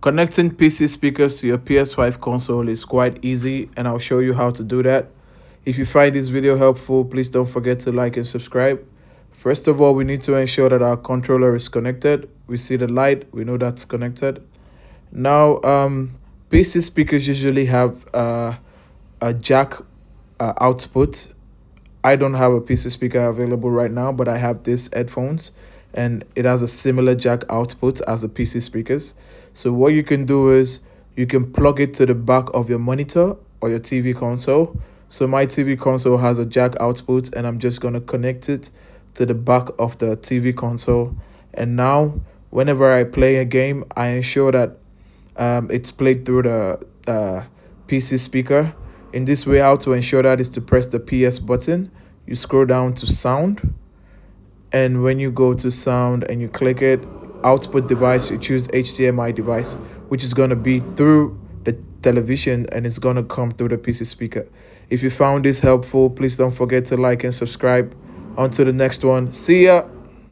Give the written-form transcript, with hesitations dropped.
Connecting PC speakers to your PS5 console is quite easy, and I'll show you how to do that. If you find this video helpful, please don't forget to like and subscribe. First of all, we need to ensure that our controller is connected. We see the light, we know that's connected. Now, PC speakers usually have a jack output. I don't have a PC speaker available right now, but I have this headphones and it has a similar jack output as the PC speakers. So what you can do is you can plug it to the back of your monitor or your TV console. So my TV console has a jack output and I'm just going to connect it to the back of the TV console. And now whenever I play a game, I ensure that it's played through the PC speaker. In this way, how to ensure that is to press the PS button. You scroll down to sound, and when you go to sound and you click it, output device, you choose HDMI device, which is going to be through the television and it's going to come through the PC speaker. If you found this helpful, please don't forget to like and subscribe. On to the next one. See ya.